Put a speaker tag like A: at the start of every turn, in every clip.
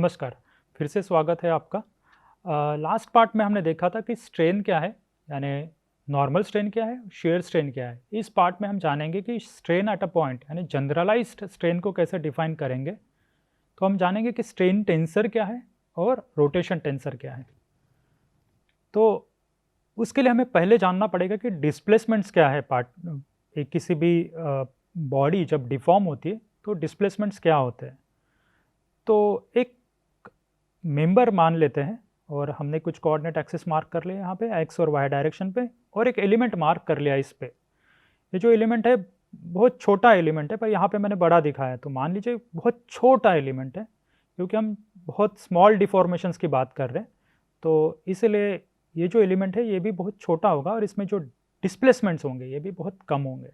A: नमस्कार, फिर से स्वागत है आपका। लास्ट पार्ट में हमने देखा था कि स्ट्रेन क्या है, यानी नॉर्मल स्ट्रेन क्या है, शेयर स्ट्रेन क्या है। इस पार्ट में हम जानेंगे कि स्ट्रेन एट अ पॉइंट यानी जनरलाइज्ड स्ट्रेन को कैसे डिफाइन करेंगे। तो हम जानेंगे कि स्ट्रेन टेंसर क्या है और रोटेशन टेंसर क्या है। तो उसके लिए हमें पहले जानना पड़ेगा कि डिस्प्लेसमेंट्स क्या है। एक किसी भी बॉडी जब डिफॉर्म होती है तो डिस्प्लेसमेंट्स क्या होते हैं। तो एक मेंबर मान लेते हैं और हमने कुछ कोऑर्डिनेट एक्सिस मार्क कर लिया यहाँ पे एक्स और वाई डायरेक्शन पे, और एक एलिमेंट मार्क कर लिया इस पे। ये जो एलिमेंट है बहुत छोटा एलिमेंट है, पर यहाँ पे मैंने बड़ा दिखाया। तो मान लीजिए बहुत छोटा एलिमेंट है, क्योंकि हम बहुत स्मॉल डिफॉर्मेशंस की बात कर रहे हैं, तो इसलिए ये जो एलिमेंट है ये भी बहुत छोटा होगा और इसमें जो डिस्प्लेसमेंट्स होंगे ये भी बहुत कम होंगे।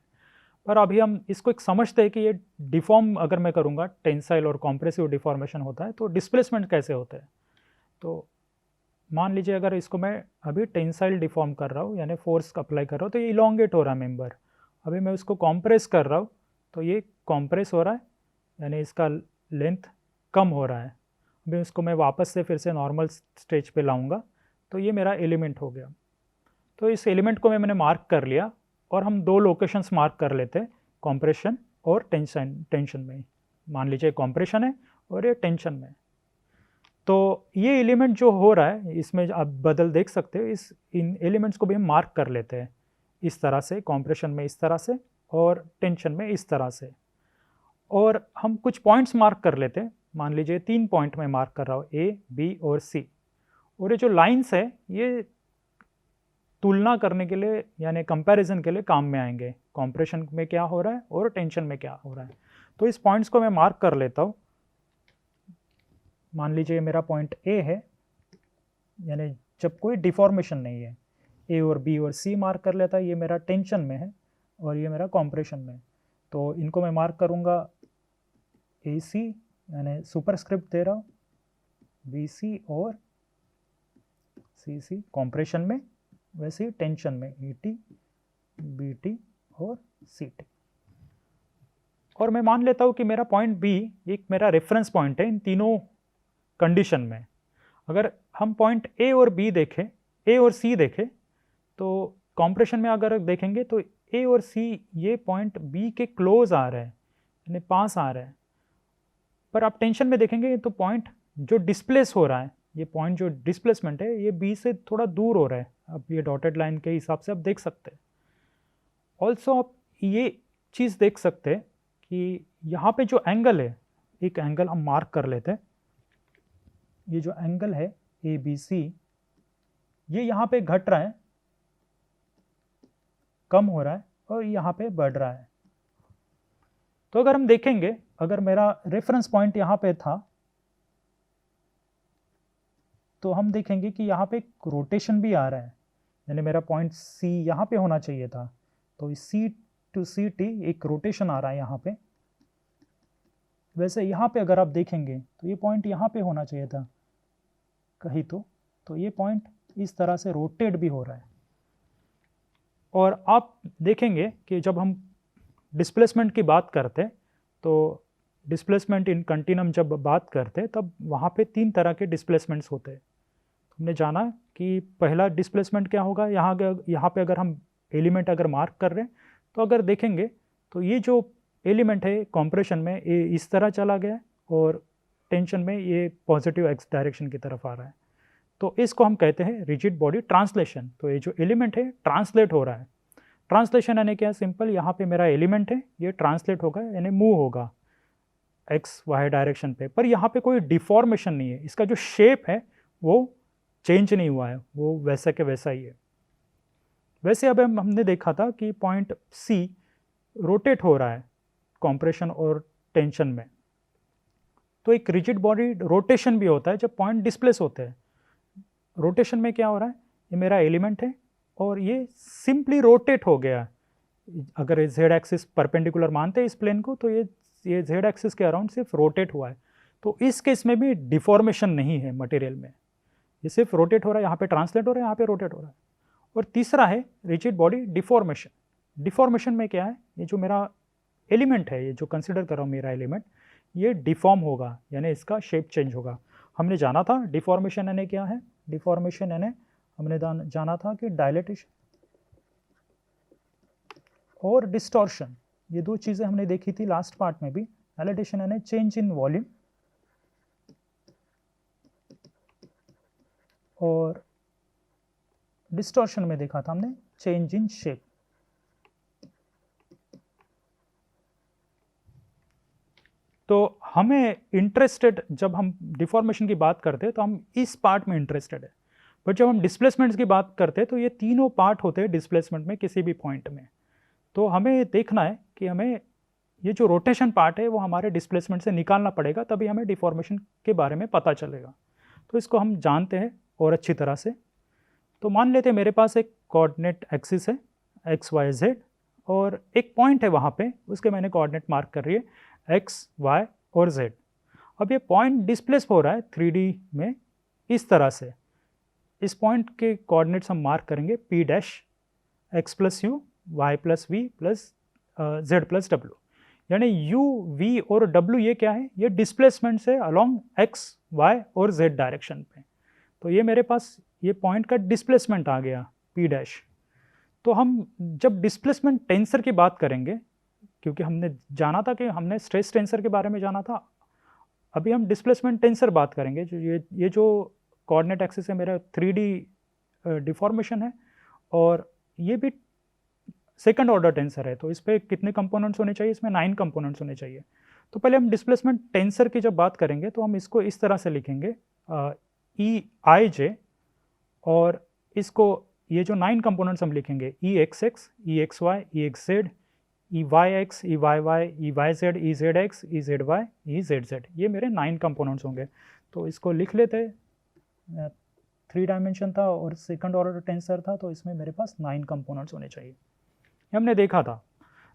A: पर अभी हम इसको एक समझते हैं कि ये डिफॉर्म अगर मैं करूँगा, टेंसाइल और कॉम्प्रेसिव डिफॉर्मेशन होता है, तो डिस्प्लेसमेंट कैसे होता है। तो मान लीजिए अगर इसको मैं अभी टेंसाइल डिफॉर्म कर रहा हूँ, यानी फोर्स अप्लाई कर रहा हूँ, तो ये इलोंगेट हो रहा है मेंबर। अभी मैं उसको कॉम्प्रेस कर रहा हूँ तो ये कॉम्प्रेस हो रहा है, यानी इसका लेंथ कम हो रहा है। अभी इसको मैं वापस से फिर से नॉर्मल स्टेज पे लाऊंगा तो ये मेरा एलिमेंट हो गया। तो इस एलिमेंट को मैंने मार्क कर लिया और हम दो लोकेशंस मार्क कर लेते हैं, कॉम्प्रेशन और टेंशन में। मान लीजिए कॉम्प्रेशन है और ये टेंशन में। तो ये एलिमेंट जो हो रहा है इसमें आप बदल देख सकते हो, इन एलिमेंट्स को भी हम मार्क कर लेते हैं इस तरह से, कॉम्प्रेशन में इस तरह से और टेंशन में इस तरह से। और हम कुछ पॉइंट्स मार्क कर लेते हैं, मान लीजिए 3 पॉइंट में मार्क कर रहा हूँ, ए बी और सी। और ये जो लाइन्स है ये तुलना करने के लिए यानी कंपैरिजन के लिए काम में आएंगे, कॉम्प्रेशन में क्या हो रहा है और टेंशन में क्या हो रहा है। तो इस पॉइंट्स को मैं मार्क कर लेता हूँ। मान लीजिए मेरा पॉइंट ए है, यानी जब कोई डिफॉर्मेशन नहीं है। ए और बी और सी मार्क कर लेता है, ये मेरा टेंशन में है और ये मेरा कॉम्प्रेशन में। तो इनको मैं मार्क करूँगा ए सी, यानी सुपरस्क्रिप्ट दे रहा हूँ, बी सी और सी सी कॉम्प्रेशन में, वैसे ही टेंशन में ई टी बी टी और सी टी। और मैं मान लेता हूँ कि मेरा पॉइंट बी एक मेरा रेफरेंस पॉइंट है इन तीनों कंडीशन में। अगर हम पॉइंट ए और बी देखें, ए और सी देखें, तो कॉम्प्रेशन में अगर देखेंगे तो ए और सी ये पॉइंट बी के क्लोज आ रहे हैं, यानी पास आ रहे हैं। पर आप टेंशन में देखेंगे तो पॉइंट जो डिस्प्लेस हो रहा है, ये पॉइंट जो डिस्प्लेसमेंट है ये बी से थोड़ा दूर हो रहा है। अब ये डॉटेड लाइन के हिसाब से आप देख सकते हैं। ऑल्सो आप ये चीज़ देख सकते हैं कि यहाँ पे जो एंगल है, एक एंगल हम मार्क कर लेते हैं। ये जो एंगल है ए बी सी, ये यहाँ पे घट रहा है, कम हो रहा है और यहाँ पे बढ़ रहा है। तो अगर हम देखेंगे, अगर मेरा रेफरेंस पॉइंट यहाँ पे था तो हम देखेंगे कि यहाँ पे एक रोटेशन भी आ रहा है, यानी मेरा पॉइंट सी यहाँ पे होना चाहिए था। तो सी टू सी टी एक रोटेशन आ रहा है यहाँ पे। वैसे यहाँ पे अगर आप देखेंगे तो ये पॉइंट यहाँ पे होना चाहिए था कहीं तो ये पॉइंट इस तरह से रोटेट भी हो रहा है। और आप देखेंगे कि जब हम डिस्प्लेसमेंट की बात करते हैं तो डिस्प्लेसमेंट इन कंटिन्यूम जब बात करते हैं तब वहाँ पे 3 तरह के डिस्प्लेसमेंट्स होते हैं। हमने जाना कि पहला डिस्प्लेसमेंट क्या होगा, यहाँ पे अगर हम एलिमेंट अगर मार्क कर रहे हैं तो अगर देखेंगे तो ये जो एलिमेंट है कॉम्प्रेशन में ये इस तरह चला गया और टेंशन में ये पॉजिटिव एक्स डायरेक्शन की तरफ आ रहा है। तो इसको हम कहते हैं रिजिड बॉडी ट्रांसलेशन। तो ये जो एलिमेंट है ट्रांसलेट हो रहा है। ट्रांसलेशन यानी क्या, सिंपल, यहाँ पे मेरा एलिमेंट है ये ट्रांसलेट होगा यानी मूव होगा एक्स वाई डायरेक्शन पे, पर यहाँ पे कोई डिफॉर्मेशन नहीं है। इसका जो शेप है वो चेंज नहीं हुआ है, वो वैसा के वैसा ही है। वैसे अब हमने देखा था कि पॉइंट सी रोटेट हो रहा है कॉम्प्रेशन और टेंशन में। तो एक रिजिड बॉडी रोटेशन भी होता है जब पॉइंट डिस्प्लेस होते हैं। रोटेशन में क्या हो रहा है, ये मेरा एलिमेंट है और ये सिंपली रोटेट हो गया। अगर जेड एक्सिस परपेंडिकुलर मानते हैं इस प्लेन को, तो ये जेड एक्सिस के अराउंड सिर्फ रोटेट हुआ है। तो इस केस में भी डिफॉर्मेशन नहीं है मटेरियल में, ये सिर्फ रोटेट हो रहा है, यहाँ पे ट्रांसलेट हो रहा है, यहाँ पे रोटेट हो रहा है। और तीसरा है रिजिड बॉडी डिफॉर्मेशन। डिफॉर्मेशन में क्या है, ये जो मेरा एलिमेंट है, ये जो कंसिडर कर रहा हूँ मेरा एलिमेंट, ये डिफॉर्म होगा यानी इसका शेप चेंज होगा। हमने जाना था डिफॉर्मेशन यानी क्या है, डिफॉर्मेशन यानी हमने जाना था कि डायलेटेशन और डिस्टॉर्शन, ये दो चीज़ें हमने देखी थी लास्ट पार्ट में भी। डायलेटेशन यानी चेंज इन वॉल्यूम और डिस्टॉर्शन में देखा था हमने चेंज इन शेप। तो हमें इंटरेस्टेड, जब हम डिफॉर्मेशन की बात करते हैं तो हम इस पार्ट में इंटरेस्टेड है, बट जब हम डिस्प्लेसमेंट्स की बात करते हैं तो ये तीनों पार्ट होते हैं डिस्प्लेसमेंट में किसी भी पॉइंट में। तो हमें देखना है कि हमें ये जो रोटेशन पार्ट है वो हमारे डिस्प्लेसमेंट से निकालना पड़ेगा, तभी हमें डिफॉर्मेशन के बारे में पता चलेगा। तो इसको हम जानते हैं और अच्छी तरह से। तो मान लेते हैं मेरे पास एक कोऑर्डिनेट एक्सिस है एक्स वाई जेड, और एक पॉइंट है वहाँ पे, उसके मैंने कोऑर्डिनेट मार्क कर रही है एक्स वाई और जेड। अब ये पॉइंट डिस्प्लेस हो रहा है 3D में इस तरह से। इस पॉइंट के कोऑर्डिनेट्स हम मार्क करेंगे p dash x plus u y plus v plus z plus डब्ल्यू, यानी यू वी और डब्ल्यू ये क्या है, ये डिस्प्लेसमेंट से अलोंग एक्स वाई और जेड डायरेक्शन पे। तो ये मेरे पास ये पॉइंट का डिस्प्लेसमेंट आ गया पी डैश। तो हम जब डिस्प्लेसमेंट टेंसर की बात करेंगे, क्योंकि हमने जाना था कि हमने स्ट्रेस टेंसर के बारे में जाना था, अभी हम डिस्प्लेसमेंट टेंसर बात करेंगे। जो ये जो कोऑर्डिनेट एक्सिस है मेरा 3D डिफॉर्मेशन है, और ये भी सेकंड ऑर्डर टेंसर है। तो इस पर कितने कंपोनेंट्स होने चाहिए, इसमें 9 कंपोनेंट्स होने चाहिए। तो पहले हम डिस्प्लेसमेंट टेंसर की जब बात करेंगे तो हम इसको इस तरह से लिखेंगे ई आई जे, और इसको ये जो 9 कंपोनेंट्स हम लिखेंगे E X X, E X Y, E X Z, E Y X, E Y Y, E Y Z, E Z X, E Z Y, E Z Z, ये मेरे 9 कंपोनेंट्स होंगे। तो इसको लिख लेते, 3 डायमेंशन था और सेकंड ऑर्डर टेंसर था, तो इसमें मेरे पास 9 कंपोनेंट्स होने चाहिए, ये हमने देखा था।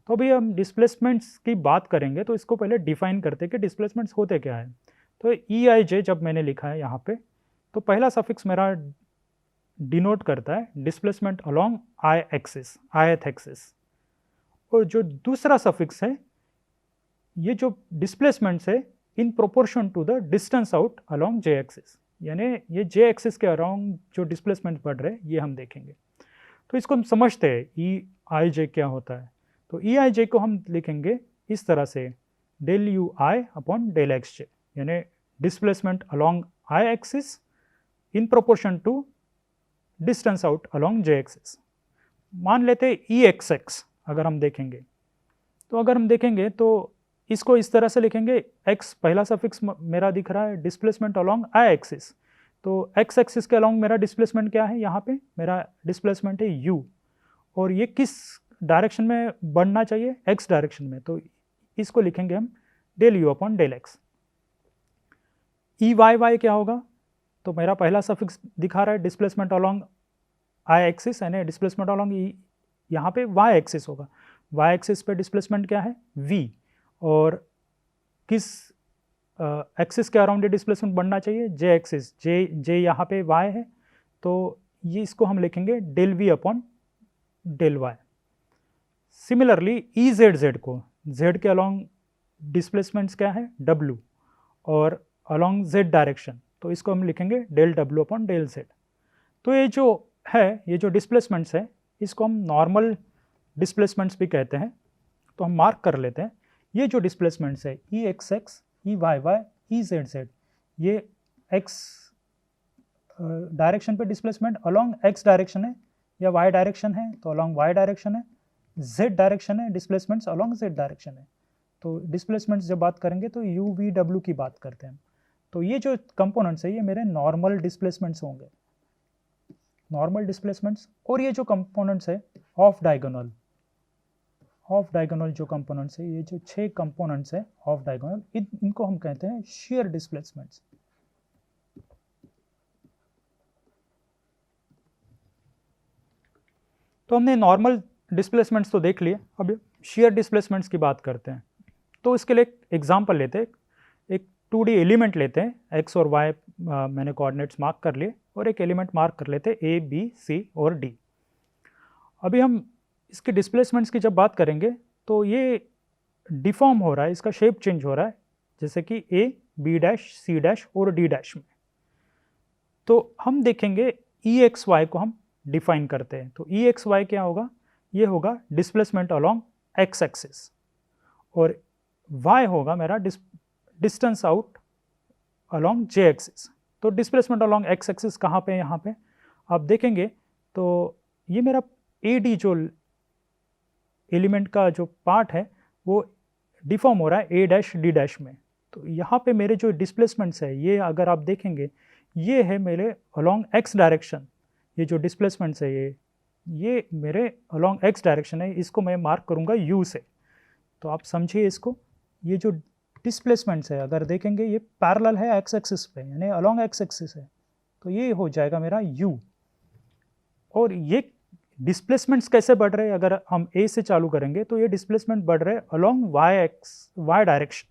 A: तो अभी हम डिस्प्लेसमेंट्स की बात करेंगे, तो इसको पहले डिफाइन करते कि डिस्प्लेसमेंट्स होते क्या है। तो ई आई जे जब मैंने लिखा है यहाँ पे, तो पहला सफिक्स मेरा डिनोट करता है डिस्प्लेसमेंट अलोंग आई एक्सिस, ith एक्सिस, और जो दूसरा सफिक्स है, ये जो डिस्प्लेसमेंट्स है in proportion to the distance out along J axis, यानी ये जे एक्सिस के अराउंड जो डिस्प्लेसमेंट बढ़ रहे हैं ये हम देखेंगे। तो इसको हम समझते हैं ई आई जे क्या होता है। तो ई आई जे को हम लिखेंगे इस तरह से, del U I upon del X J, यानी displacement along I axis in proportion to distance out along J axis. मान लेते ई एक्स एक्स अगर हम देखेंगे, तो अगर हम देखेंगे तो इसको इस तरह से लिखेंगे, x पहला सफिक्स मेरा दिख रहा है डिस्प्लेसमेंट अलोंग आई एक्सिस। तो x एक्सिस के अलोंग मेरा डिस्प्लेसमेंट क्या है, यहाँ पे मेरा डिस्प्लेसमेंट है u, और ये किस डायरेक्शन में बढ़ना चाहिए, x डायरेक्शन में। तो इसको लिखेंगे हम del u upon del x. E Y y क्या होगा, तो मेरा पहला सफिक्स दिखा रहा है डिस्प्लेसमेंट अलोंग आई एक्सिस, यानी डिस्प्लेसमेंट अलोंग यहाँ पे y एक्सिस होगा। y एक्सिस पे डिस्प्लेसमेंट क्या है v, और किस एक्सिस के अराउंड डिस्प्लेसमेंट बढ़ना चाहिए, j एक्सिस। j यहाँ पे y है, तो ये इसको हम लिखेंगे del v upon del y। Similarly e Z z को, z के अलोंग डिस्प्लेसमेंट्स क्या है w, और अलोंग z डायरेक्शन, तो इसको हम लिखेंगे del w upon del z। तो ये जो है, ये जो डिस्प्लेसमेंट्स है, इसको हम नॉर्मल डिस्प्लेसमेंट्स भी कहते हैं। तो हम मार्क कर लेते हैं, ये जो डिस्प्लेसमेंट्स है E X X, E Y Y, E Z Z, ये एक्स डायरेक्शन पे डिस्प्लेसमेंट अलोंग एक्स डायरेक्शन है, या वाई डायरेक्शन है तो अलोंग वाई डायरेक्शन है, जेड डायरेक्शन है डिस्प्लेसमेंट्स अलोंग जेड डायरेक्शन है। तो डिस्प्लेसमेंट्स जब बात करेंगे तो यू वी डब्ल्यू की बात करते हैं। तो ये जो कंपोनेंट्स है ये मेरे नॉर्मल डिस्प्लेसमेंट्स होंगे, नॉर्मल डिस्प्लेसमेंट्स। और ये जो कंपोनेंट्स है ऑफ डायगोनल, ऑफ डायगोनल जो कंपोनेंट्स है, ये जो 6 कंपोनेंट्स है ऑफ डायगोनल, इनको हम कहते हैं शेयर डिस्प्लेसमेंट्स। तो हमने नॉर्मल डिस्प्लेसमेंट्स तो देख लिए, अब शेयर डिस्प्लेसमेंट्स की बात करते हैं। तो इसके लिए एक एग्जांपल लेते हैं, एक 2D एलिमेंट लेते हैं, x और y मैंने कोऑर्डिनेट्स मार्क कर लिए, और एक एलिमेंट मार्क कर लेते हैं a, b, c और d। अभी हम इसके डिस्प्लेसमेंट्स की जब बात करेंगे तो ये डिफॉर्म हो रहा है, इसका शेप चेंज हो रहा है, जैसे कि a, b dash, c dash और d डैश में। तो हम देखेंगे ई एक्स वाई को हम डिफाइन करते हैं। तो ई एक्स वाई क्या होगा, ये होगा डिस्प्लेसमेंट अलोंग एक्स एक्सिस, और वाई होगा मेरा डिस्टेंस आउट अलोंग जे एक्सिस। तो डिस्प्लेसमेंट अलोंग एक्स एक्सिस कहाँ पे, यहाँ पे आप देखेंगे तो ये मेरा ए डी जो एलिमेंट का जो पार्ट है वो डिफॉर्म हो रहा है ए डैश डी डैश में। तो यहाँ पे मेरे जो डिस्प्लेसमेंट्स है ये अगर आप देखेंगे ये है मेरे अलोंग एक्स डायरेक्शन, ये जो डिस्प्लेसमेंट्स है ये मेरे अलोंग एक्स डायरेक्शन है, इसको मैं मार्क करूँगा यू से। तो आप समझिए इसको, ये जो डिस्प्लेसमेंट्स है अगर देखेंगे ये पैरेलल है एक्स एक्सिस पे, यानी अलोंग एक्स एक्सिस है, तो ये हो जाएगा मेरा यू। और ये डिस्प्लेसमेंट्स कैसे बढ़ रहे हैं, अगर हम ए से चालू करेंगे तो ये डिस्प्लेसमेंट बढ़ रहे हैं अलोंग वाई डायरेक्शन,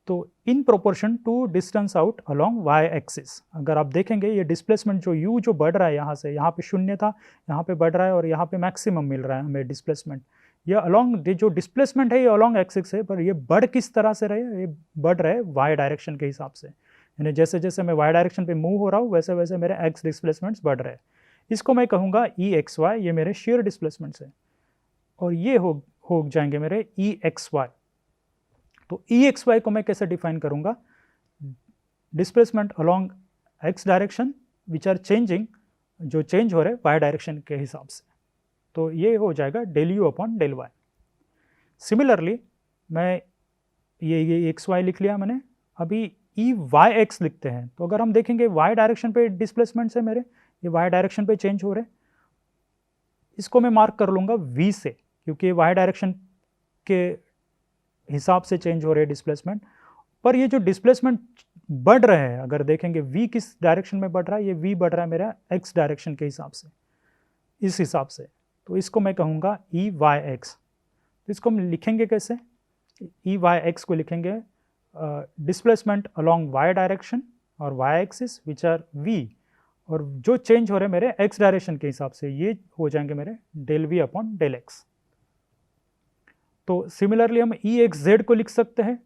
A: तो in proportion to distance out along y axis. अगर आप देखेंगे ये डिस्प्लेसमेंट जो यू जो बढ़ रहा है यहाँ से, यहाँ पे शून्य था, यहाँ पे बढ़ रहा है और यहाँ पे मैक्सिमम मिल रहा है हमें डिस्प्लेसमेंट। ये अलोंग जो डिस्प्लेसमेंट है ये अलोंग एक्सिस है, पर ये बढ़ किस तरह से रहे, ये बढ़ रहे वाई डायरेक्शन के हिसाब से, यानी जैसे जैसे मैं वाई डायरेक्शन पे मूव हो रहा हूँ वैसे वैसे मेरे एक्स डिस्प्लेसमेंट्स बढ़ रहे हैं। इसको मैं कहूँगा ई एक्स वाई, ये मेरे शेयर डिस्प्लेसमेंट्स है, और ये हो जाएंगे मेरे ई एक्स वाई। तो ई एक्स वाई को मैं कैसे डिफाइन करूँगा, displacement along x direction which are changing, जो चेंज हो रहे वाई डायरेक्शन के हिसाब से। तो ये हो जाएगा del you upon del y. Similarly मैं ये एक्स वाई लिख लिया मैंने, अभी ई वाई एक्स लिखते हैं। तो अगर हम देखेंगे वाई डायरेक्शन पे डिस्प्लेसमेंट्स है मेरे, ये वाई डायरेक्शन पे चेंज हो रहे, इसको मैं मार्क कर लूँगा वी से, क्योंकि वाई डायरेक्शन के हिसाब से चेंज हो रहे डिस्प्लेसमेंट। पर ये जो डिस्प्लेसमेंट बढ़ रहे हैं अगर देखेंगे वी किस डायरेक्शन में बढ़ रहा है, ये वी बढ़ रहा है मेरा एक्स डायरेक्शन के हिसाब से, इस हिसाब से। तो इसको मैं कहूँगा ई वाई एक्स। तो इसको हम लिखेंगे कैसे, ई वाई एक्स को लिखेंगे डिस्प्लेसमेंट अलोंग वाई डायरेक्शन और y axis which are v, और जो चेंज हो रहे मेरे एक्स डायरेक्शन के हिसाब से ये हो जाएंगे मेरे del we upon del x. तो सिमिलरली हम ई एक्स जेड को लिख सकते हैं,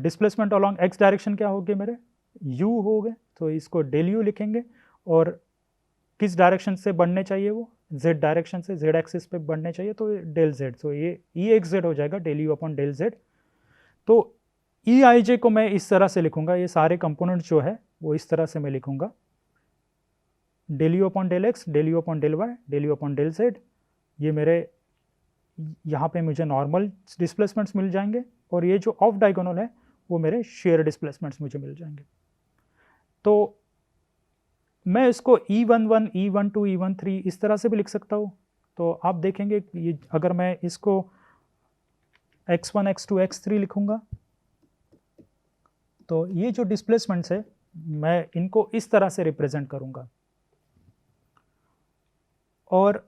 A: डिस्प्लेसमेंट अलोंग एक्स डायरेक्शन क्या हो गए मेरे यू हो गए, तो इसको डेल यू लिखेंगे, और किस डायरेक्शन से बढ़ने चाहिए वो जेड डायरेक्शन से, जेड एक्सिस पे बढ़ने चाहिए, तो डेल जेड। तो ये ई एक्स जेड हो जाएगा del you upon del Z. तो ई आई जे को मैं इस तरह से लिखूंगा, ये सारे कंपोनेंट जो है वो इस तरह से मैं लिखूंगा, del you upon del x, del you upon del y, del you upon del z. ये मेरे यहाँ पे मुझे नॉर्मल डिस्प्लेसमेंट्स मिल जाएंगे, और ये जो ऑफ डायगोनल है वो मेरे शेयर डिस्प्लेसमेंट्स मुझे मिल जाएंगे। तो मैं इसको E11, E12, E13 इस तरह से भी लिख सकता हूँ। तो आप देखेंगे ये अगर मैं इसको x1, x2, x3 लिखूँगा, तो ये जो डिस्प्लेसमेंट्स है मैं इनको इस तरह से रिप्रेजेंट करूँगा, और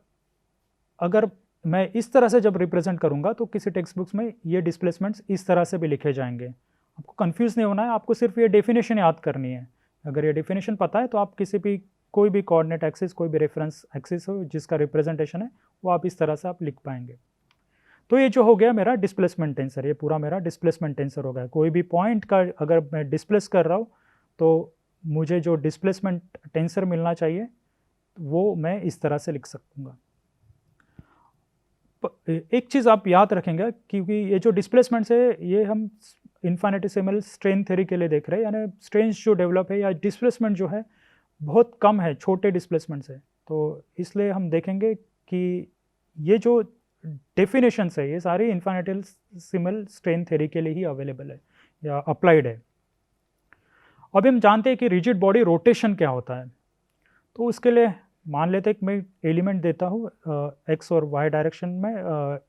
A: अगर मैं इस तरह से जब रिप्रेजेंट करूँगा तो किसी टेक्स्ट बुक्स में ये डिस्प्लेसमेंट्स इस तरह से भी लिखे जाएंगे। आपको कंफ्यूज नहीं होना है, आपको सिर्फ ये डेफिनेशन याद करनी है। अगर ये डेफिनेशन पता है तो आप किसी भी कोई भी कोऑर्डिनेट एक्सिस, कोई भी रेफरेंस एक्सिस हो जिसका रिप्रेजेंटेशन है वो आप इस तरह से आप लिख पाएंगे। तो ये जो हो गया मेरा डिस्प्लेसमेंट टेंसर, ये पूरा मेरा डिस्प्लेसमेंट टेंसर हो गया। कोई भी पॉइंट का अगर मैं डिस्प्लेस कर रहा हूँ तो मुझे जो डिस्प्लेसमेंट टेंसर मिलना चाहिए वो मैं इस तरह से लिख सकूँगा। एक चीज़ आप याद रखेंगे, क्योंकि ये जो डिस्प्लेसमेंट्स है ये हम इन्फिनिटेसिमल स्ट्रेन थ्योरी के लिए देख रहे हैं, यानी स्ट्रेन्स जो डेवलप है या डिस्प्लेसमेंट जो है बहुत कम है, छोटे डिस्प्लेसमेंट्स है। तो इसलिए हम देखेंगे कि ये जो डेफिनेशंस है ये सारी इन्फिनिटेसिमल स्ट्रेन थ्योरी के लिए ही अवेलेबल है या अप्लाइड है। अभी हम जानते हैं कि रिजिड बॉडी रोटेशन क्या होता है। तो उसके लिए मान लेते हैं कि मैं एलिमेंट देता हूँ एक्स और वाई डायरेक्शन में,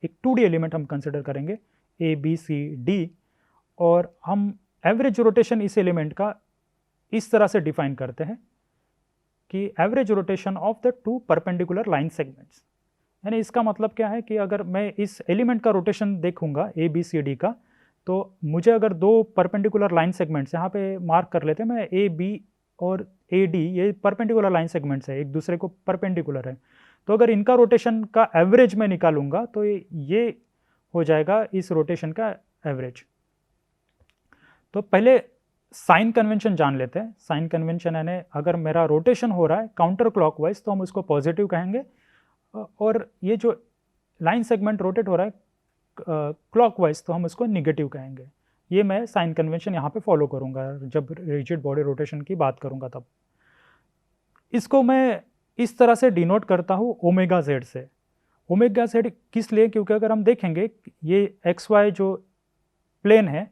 A: एक 2D एलिमेंट हम कंसिडर करेंगे ए बी सी डी, और हम एवरेज रोटेशन इस एलिमेंट का इस तरह से डिफाइन करते हैं कि average rotation of the 2 perpendicular line segments. यानी इसका मतलब क्या है कि अगर मैं इस एलिमेंट का रोटेशन देखूंगा ए बी सी डी का, तो मुझे अगर 2 परपेंडिकुलर लाइन सेगमेंट्स यहाँ पे मार्क कर लेते हैं, मैं ए बी और ए डी, ये परपेंडिकुलर लाइन सेगमेंट्स है, एक दूसरे को परपेंडिकुलर है। तो अगर इनका रोटेशन का एवरेज मैं निकालूंगा तो ये हो जाएगा इस रोटेशन का एवरेज। तो पहले साइन कन्वेंशन जान लेते हैं। साइन कन्वेंशन यानी अगर मेरा रोटेशन हो रहा है काउंटर क्लॉकवाइज तो हम उसको पॉजिटिव कहेंगे, और ये जो लाइन सेगमेंट रोटेट हो रहा है क्लॉकवाइज तो हम उसको निगेटिव कहेंगे। ये मैं साइन कन्वेंशन यहाँ पे फॉलो करूँगा जब रिजिड बॉडी रोटेशन की बात करूँगा तब। इसको मैं इस तरह से डिनोट करता हूँ ओमेगा जेड से। ओमेगा जेड किस लिए? क्योंकि अगर हम देखेंगे ये एक्स वाई जो प्लेन है,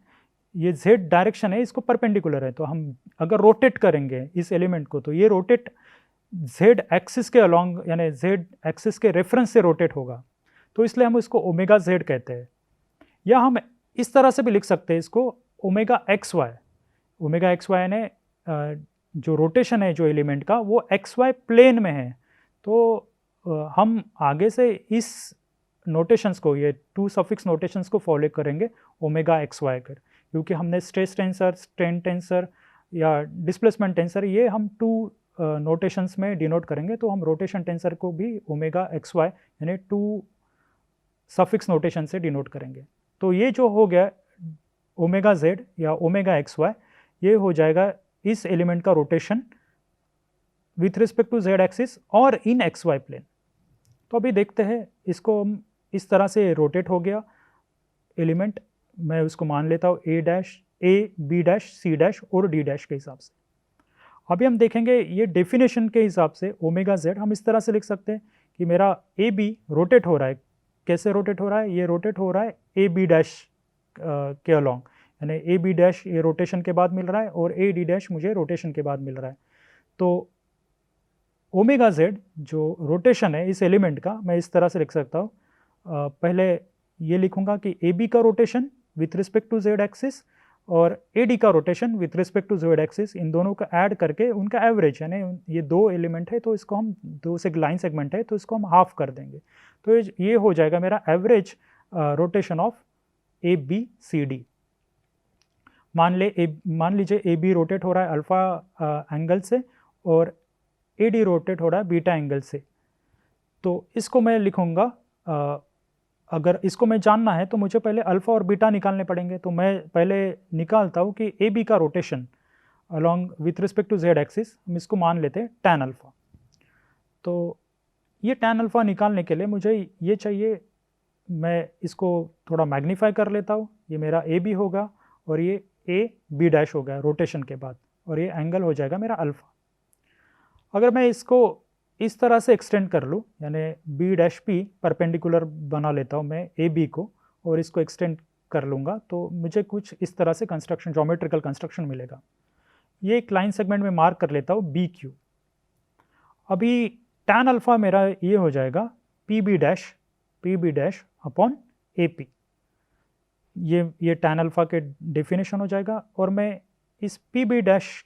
A: ये जेड डायरेक्शन है, इसको परपेंडिकुलर है, तो हम अगर रोटेट करेंगे इस एलिमेंट को तो ये रोटेट जेड एक्सिस के अलॉन्ग यानी जेड एक्सिस के रेफरेंस से रोटेट होगा, तो इसलिए हम इसको ओमेगा जेड कहते हैं। या हम इस तरह से भी लिख सकते हैं इसको omega x y. Omega x y यानी जो रोटेशन है जो एलिमेंट का वो एक्स वाई प्लेन में है, तो हम आगे से इस नोटेशंस को, ये टू सफिक्स नोटेशंस को फॉलो करेंगे ओमेगा एक्स वाई कर, क्योंकि हमने स्ट्रेस टेंसर, स्ट्रेन टेंसर या डिस्प्लेसमेंट टेंसर ये हम टू नोटेशंस में डिनोट करेंगे, तो हम रोटेशन टेंसर को भी ओमेगा एक्स वाई यानी टू सफिक्स नोटेशन से डिनोट करेंगे। तो ये जो हो गया ओमेगा जेड या ओमेगा एक्स वाई, ये हो जाएगा इस एलिमेंट का rotation with respect to Z axis और इन एक्स वाई प्लेन। तो अभी देखते हैं इसको, हम इस तरह से रोटेट हो गया एलिमेंट, मैं उसको मान लेता हूँ A dash, A B dash, C dash और डी डैश के हिसाब से। अभी हम देखेंगे ये डेफिनेशन के हिसाब से ओमेगा जेड हम इस तरह से लिख सकते हैं कि मेरा ए बी रोटेट हो रहा है। कैसे रोटेट हो रहा है? ये रोटेट हो रहा है ए बी डैश के अलॉन्ग, यानी ए बी डैश ये रोटेशन के बाद मिल रहा है और ए डी डैश मुझे रोटेशन के बाद मिल रहा है। तो ओमेगा जेड जो रोटेशन है इस एलिमेंट का, मैं इस तरह से लिख सकता हूँ। पहले ये लिखूंगा कि ए बी का rotation with respect to Z axis और ए डी का rotation with respect to Z axis, इन दोनों का ऐड करके उनका एवरेज, यानी ये दो एलिमेंट है तो इसको हम दो से लाइन सेगमेंट है तो इसको हम हाफ कर देंगे, तो ये हो जाएगा मेरा average rotation of A B C D. मान लीजिए ए बी रोटेट हो रहा है अल्फा एंगल से और ए डी रोटेट हो रहा है बीटा एंगल से, तो इसको मैं लिखूंगा, अगर इसको मैं जानना है तो मुझे पहले अल्फा और बीटा निकालने पड़ेंगे, तो मैं पहले निकालता हूँ कि ए बी का rotation along with respect to Z axis, हम इसको मान लेते हैं टैन अल्फा। तो ये टैन अल्फा निकालने के लिए मुझे ये चाहिए, मैं इसको थोड़ा मैग्नीफाई कर लेता हूँ, ये मेरा ए बी होगा और ये ए बी डैश हो गया रोटेशन के बाद, और ये एंगल हो जाएगा मेरा अल्फा। अगर मैं इसको इस तरह से एक्सटेंड कर लूँ, यानी बी डैश पी परपेंडिकुलर बना लेता हूँ मैं ए बी को और इसको एक्सटेंड कर लूँगा, तो मुझे कुछ इस तरह से कंस्ट्रक्शन, ज्योमेट्रिकल कंस्ट्रक्शन मिलेगा। ये एक लाइन सेगमेंट में मार्क कर लेता हूँ बी क्यू। अभी टैन अल्फा मेरा ये हो जाएगा P B dash upon A P, ये टैन अल्फा के डेफिनेशन हो जाएगा। और मैं इस पी बी डैश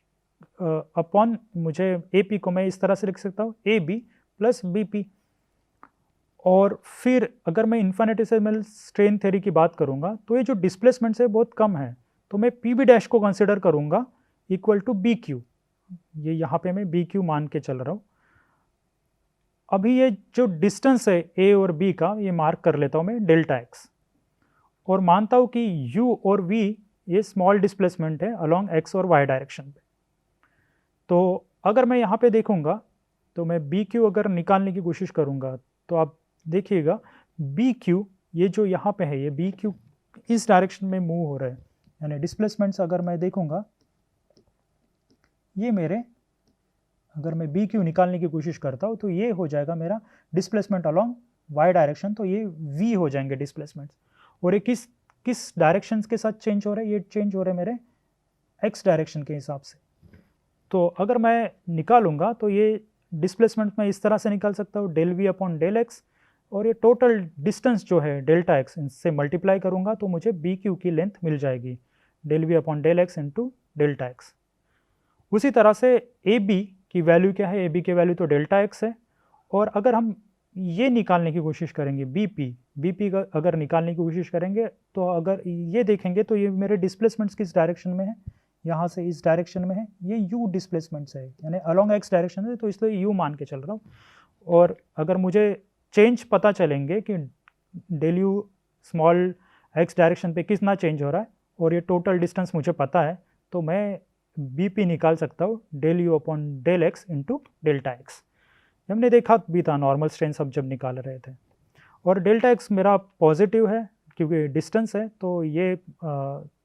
A: अपॉन, मुझे ए पी को मैं इस तरह से लिख सकता हूँ A B plus B P. और फिर अगर मैं इन्फिनिटेसिमल स्ट्रेन थ्योरी की बात करूँगा तो ये जो डिस्प्लेसमेंट है बहुत कम है, तो मैं पी बी डैश को कंसिडर करूँगा इक्वल टू बी क्यू, ये यहाँ पे मैं बी क्यू मान के चल रहा हूँ। अभी ये जो डिस्टेंस है ए और बी का, ये मार्क कर लेता हूँ मैं डेल्टा एक्स, और मानता हूँ कि यू और वी ये स्मॉल डिस्प्लेसमेंट है अलॉन्ग एक्स और वाई डायरेक्शन पे। तो अगर मैं यहाँ पे देखूँगा तो मैं बी क्यू अगर निकालने की कोशिश करूँगा तो आप देखिएगा बी क्यू ये जो यहाँ पे है, ये बी क्यू इस डायरेक्शन में मूव हो रहा है, यानी डिस्प्लेसमेंट्स अगर मैं देखूँगा ये मेरे, अगर मैं बी क्यू निकालने की कोशिश करता हूँ तो ये हो जाएगा मेरा डिस्प्लेसमेंट अलॉन्ग वाई डायरेक्शन, तो ये वी हो जाएंगे डिस्प्लेसमेंट्स। और ये किस डायरेक्शन के साथ चेंज हो रहा है? ये चेंज हो रहा है मेरे एक्स डायरेक्शन के हिसाब से। तो अगर मैं निकालूंगा तो ये डिस्प्लेसमेंट मैं इस तरह से निकाल सकता हूँ del we upon del x, और ये टोटल डिस्टेंस जो है डेल्टा एक्स, इनसे मल्टीप्लाई करूँगा तो मुझे बी क्यू की लेंथ मिल जाएगी del we upon del x into delta x. उसी तरह से ए बी की वैल्यू क्या है? ए बी की वैल्यू तो डेल्टा एक्स है, और अगर हम ये निकालने की कोशिश करेंगे बी पी का अगर निकालने की कोशिश करेंगे तो अगर ये देखेंगे तो ये मेरे डिस्प्लेसमेंट्स किस डायरेक्शन में है? यहाँ से इस डायरेक्शन में है, ये यू डिस्प्लेसमेंट्स है, यानी अलॉन्ग एक्स डायरेक्शन है, तो इसलिए यू मान के चल रहा हूँ। और अगर मुझे चेंज पता चलेंगे कि del u small x direction पे कितना चेंज हो रहा है और ये टोटल डिस्टेंस मुझे पता है, तो मैं BP निकाल सकता हूँ del you upon del x into delta x. हमने देखा भी था नॉर्मल स्ट्रेन सब जब निकाल रहे थे। और डेल्टा एक्स मेरा पॉजिटिव है क्योंकि डिस्टेंस है, तो ये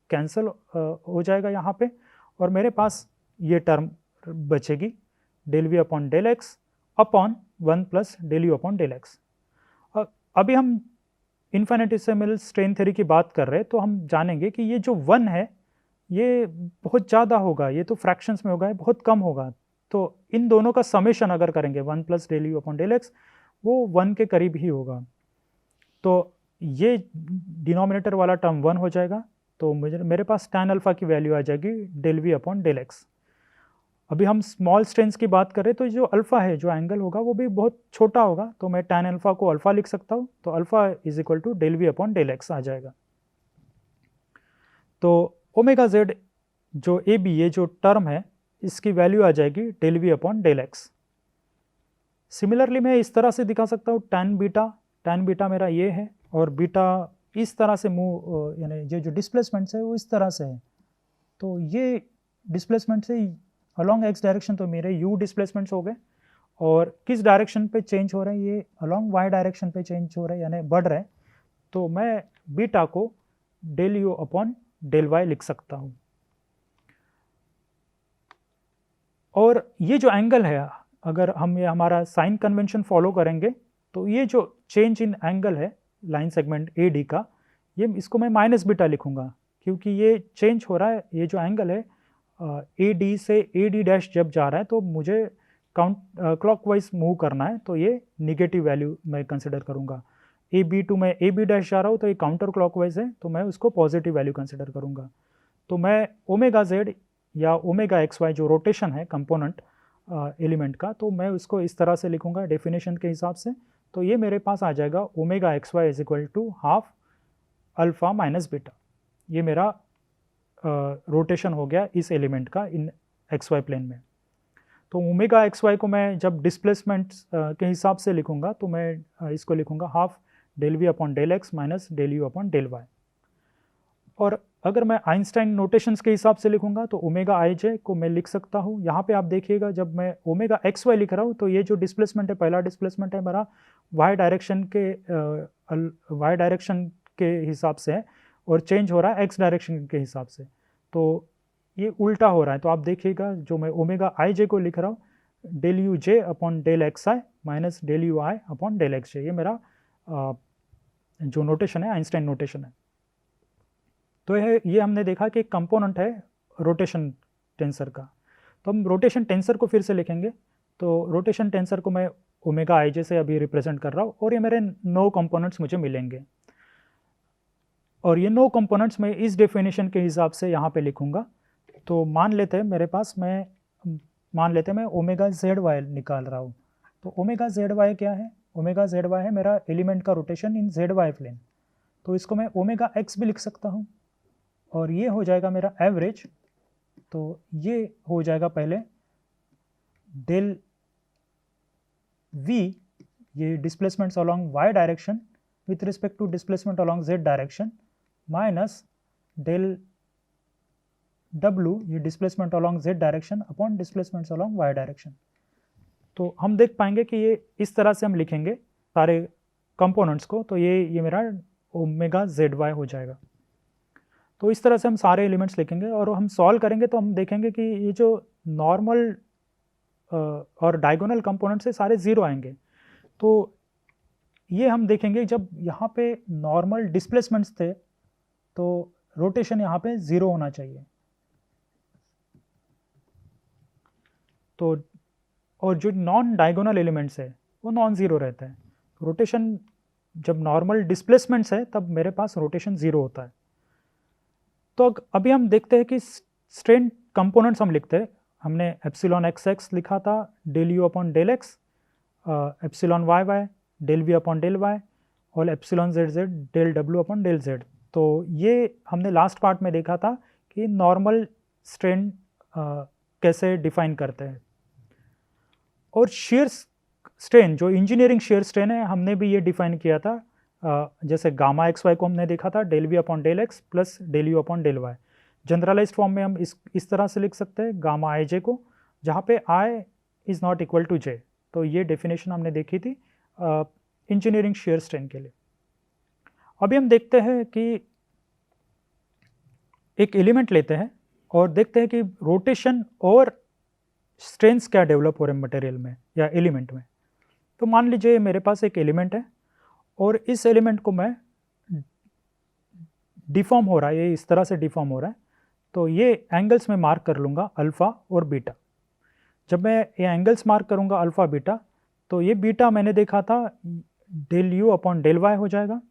A: कैंसिल हो जाएगा यहाँ पे, और मेरे पास ये टर्म बचेगी del we upon del x upon 1 plus del you upon del x. अभी हम इन्फिनिटेसिमल स्ट्रेन थ्योरी की बात कर रहे हैं, तो हम जानेंगे कि ये जो 1 है ये बहुत ज़्यादा होगा, ये तो फ्रैक्शंस में होगा, ये बहुत कम होगा। तो इन दोनों का समेशन अगर करेंगे 1 plus del you upon del x, वो 1 के करीब ही होगा। तो ये डिनोमिनेटर वाला टर्म 1 हो जाएगा, तो मेरे पास tan अल्फा की वैल्यू आ जाएगी del we upon del x. अभी हम स्मॉल स्ट्रेन्स की बात करें तो जो अल्फ़ा है, जो एंगल होगा वो भी बहुत छोटा होगा, तो मैं tan अल्फ़ा को अल्फ़ा लिख सकता हूँ, तो alpha is equal to del we upon del X आ जाएगा। तो ओमेगा जेड जो ए बी ये जो टर्म है इसकी वैल्यू आ जाएगी del we upon del x. Similarly मैं इस तरह से दिखा सकता हूँ tan बीटा मेरा ये है, और बीटा इस तरह से मूव, यानी ये जो डिस्प्लेसमेंट्स है वो इस तरह से है, तो ये डिस्प्लेसमेंट से अलोंग एक्स डायरेक्शन तो मेरे यू डिस्प्लेसमेंट्स हो गए, और किस डायरेक्शन पे चेंज हो रहे हैं, ये अलोंग वाई डायरेक्शन पे चेंज हो रहे हैं, यानी बढ़ रहे हैं, तो मैं बीटा को del you upon del y लिख सकता हूँ। और ये जो एंगल है, अगर हम ये हमारा साइन कन्वेंशन फॉलो करेंगे, तो ये जो चेंज इन एंगल है लाइन सेगमेंट ए डी का, ये इसको मैं माइनस बीटा लिखूंगा, क्योंकि ये चेंज हो रहा है, ये जो एंगल है ए डी से ए डी डैश जब जा रहा है, तो मुझे क्लॉकवाइज मूव करना है, तो ये निगेटिव वैल्यू मैं कंसिडर करूंगा। ए बी टू में ए बी डैश जा रहा हूँ, तो ये काउंटर क्लॉकवाइज है, तो मैं उसको पॉजिटिव वैल्यू कंसिडर करूंगा। तो मैं ओमेगा जेड या ओमेगा एक्स वाई जो रोटेशन है कंपोनेंट एलिमेंट का, तो मैं उसको इस तरह से लिखूंगा डेफिनेशन के हिसाब से। तो ये मेरे पास आ जाएगा omega x Y is equal to half alpha minus beta. ये मेरा रोटेशन हो गया इस एलिमेंट का इन एक्स वाई प्लेन में। तो ओमेगा एक्स वाई को मैं जब डिस्प्लेसमेंट के हिसाब से लिखूंगा, तो मैं इसको लिखूंगा half del we upon del x minus del you upon del Y. और अगर मैं आइंस्टाइन नोटेशंस के हिसाब से लिखूंगा, तो ओमेगा आई जे को मैं लिख सकता हूँ, यहाँ पे आप देखिएगा जब मैं ओमेगा एक्स वाई लिख रहा हूँ, तो ये जो डिस्प्लेसमेंट है, पहला डिस्प्लेसमेंट है मेरा वाई डायरेक्शन के हिसाब से है, और चेंज हो रहा है एक्स डायरेक्शन के हिसाब से, तो ये उल्टा हो रहा है। तो आप देखिएगा जो मैं ओमेगा आई जे को लिख रहा हूँ del U J upon del X I minus del U I upon del X J, ये मेरा जो नोटेशन है आइंस्टाइन नोटेशन है। तो ये हमने देखा कि एक कंपोनेंट है रोटेशन टेंसर का। तो हम रोटेशन टेंसर को फिर से लिखेंगे, तो रोटेशन टेंसर को मैं ओमेगा आई जे से अभी रिप्रेजेंट कर रहा हूँ, और ये मेरे 9 कंपोनेंट्स मुझे मिलेंगे, और ये 9 कंपोनेंट्स मैं इस डेफिनेशन के हिसाब से यहाँ पे लिखूँगा। तो मान लेते हैं मेरे पास मैं ओमेगा जेड वाई निकाल रहा हूँ। तो ओमेगा जेड वाई क्या है? ओमेगा जेड वाई है मेरा एलिमेंट का rotation in z y plane, तो इसको मैं ओमेगा एक्स भी लिख सकता हूँ, और ये हो जाएगा मेरा एवरेज। तो ये हो जाएगा पहले डेल वी, ये displacements along Y direction with respect to displacement along Z direction, minus del W, ये displacement along Z direction upon displacements along Y direction. तो हम देख पाएंगे कि ये इस तरह से हम लिखेंगे सारे कंपोनेंट्स को, तो ये मेरा ओमेगा जेड वाई हो जाएगा। तो इस तरह से हम सारे एलिमेंट्स लिखेंगे, और हम सॉल्व करेंगे तो हम देखेंगे कि ये जो नॉर्मल और डायगोनल कंपोनेंट से सारे ज़ीरो आएंगे। तो ये हम देखेंगे जब यहाँ पे नॉर्मल डिस्प्लेसमेंट्स थे, तो रोटेशन यहाँ पे 0 होना चाहिए। तो और जो नॉन डायगोनल एलिमेंट्स है वो नॉन ज़ीरो रहता है। रोटेशन जब नॉर्मल डिस्प्लेसमेंट्स है तब मेरे पास रोटेशन 0 होता है। तो अभी हम देखते हैं कि स्ट्रेन कंपोनेंट्स हम लिखते हैं। हमने एप्सिलॉन एक्स एक्स लिखा था del you upon del X, epsilon Y Y del we upon del Y, और epsilon Z Z del W upon del Z. तो ये हमने लास्ट पार्ट में देखा था कि नॉर्मल स्ट्रेन कैसे डिफाइन करते हैं। और शेयर स्ट्रेन, जो इंजीनियरिंग शेयर स्ट्रेन है, हमने भी ये डिफाइन किया था, जैसे गामा एक्स वाई को हमने देखा था del we upon del x plus del you upon del y. Generalized form में हम इस तरह से लिख सकते हैं गामा आई जे को, जहाँ पे I is not equal to जे। तो ये डेफिनेशन हमने देखी थी इंजीनियरिंग शेयर स्ट्रेन के लिए। अभी हम देखते हैं कि एक एलिमेंट लेते हैं और देखते हैं कि रोटेशन और स्ट्रेंस क्या डेवलप हो रहे हैं मटेरियल में या एलिमेंट में। तो मान लीजिए मेरे पास एक एलिमेंट है और इस एलिमेंट को मैं डिफॉर्म हो रहा है, ये इस तरह से डिफॉर्म हो रहा है। तो ये एंगल्स में मार्क कर लूँगा अल्फ़ा और बीटा। जब मैं ये एंगल्स मार्क करूँगा अल्फ़ा बीटा, तो ये बीटा मैंने देखा था del you upon del Y हो जाएगा,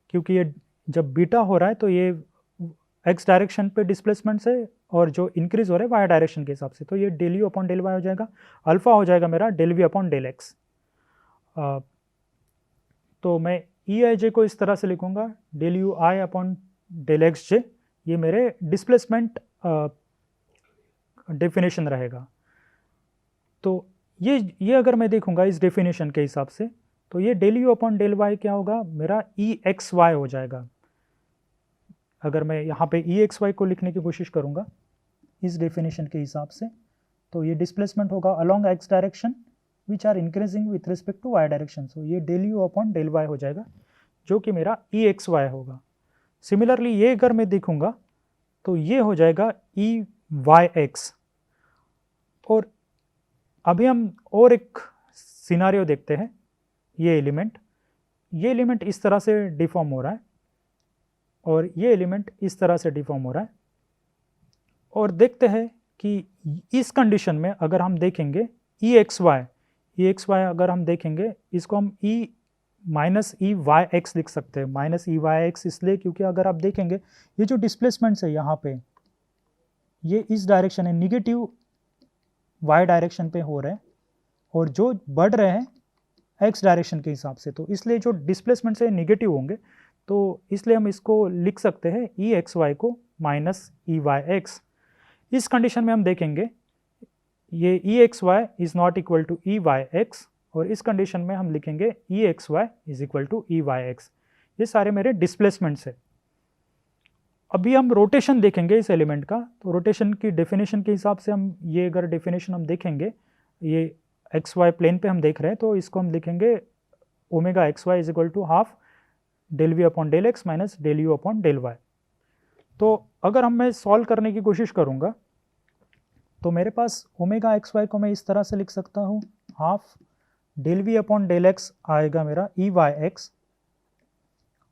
A: क्योंकि ये जब बीटा हो रहा है तो ये एक्स डायरेक्शन पे डिस्प्लेसमेंट से और जो इंक्रीज हो रहा है वाई डायरेक्शन के हिसाब से, तो ये del you upon del Y हो जाएगा। अल्फ़ा हो जाएगा मेरा del we upon del x. तो मैं ई आई जे को इस तरह से लिखूँगा del U I upon del X J, ये मेरे डिस्प्लेसमेंट डेफिनेशन रहेगा। तो ये अगर मैं देखूँगा इस डेफिनेशन के हिसाब से, तो ये del you upon del y क्या होगा, मेरा ई एक्स वाई हो जाएगा। अगर मैं यहाँ पे ई एक्स वाई को लिखने की कोशिश करूँगा इस डेफिनेशन के हिसाब से, तो ये डिस्प्लेसमेंट होगा along x direction which are increasing with respect to Y direction. So ये del you upon del Y हो जाएगा, जो कि मेरा ई एक्स वाई होगा। सिमिलरली ये अगर मैं देखूँगा तो ये हो जाएगा ई वाई एक्स। और अभी हम और एक सिनारियो देखते हैं। ये एलिमेंट इस तरह से डिफॉर्म हो रहा है और ये एलिमेंट इस तरह से डिफॉर्म हो रहा है, और देखते हैं कि इस कंडीशन में अगर हम देखेंगे ई एक्स वाई अगर हम देखेंगे, इसको हम E minus E Y x लिख सकते हैं। माइनस ई वाई एक्स इसलिए क्योंकि अगर आप देखेंगे ये जो डिस्प्लेसमेंट्स है यहाँ पे, ये इस डायरेक्शन है, निगेटिव वाई डायरेक्शन पे हो रहे हैं और जो बढ़ रहे हैं एक्स डायरेक्शन के हिसाब से, तो इसलिए जो डिस्प्लेसमेंट्स है निगेटिव होंगे। तो इसलिए हम इसको लिख सकते हैं ई एक्स वाई को माइनस ई वाई एक्स। इस कंडीशन में हम देखेंगे ये E X Y is not equal to E Y X, और इस कंडीशन में हम लिखेंगे E X Y is equal to E Y x. ये सारे मेरे डिस्प्लेसमेंट्स है। अभी हम रोटेशन देखेंगे इस एलिमेंट का। तो रोटेशन की डेफिनेशन के हिसाब से हम ये अगर डेफिनेशन हम देखेंगे, ये एक्स वाई प्लेन पे हम देख रहे हैं, तो इसको हम लिखेंगे omega x Y is equal to half del we upon del x minus del you upon del y. तो अगर मैं सॉल्व करने की कोशिश करूँगा तो मेरे पास ओमेगा एक्स वाई को मैं इस तरह से लिख सकता हूँ, half del we upon del x आएगा मेरा ई वाई एक्स,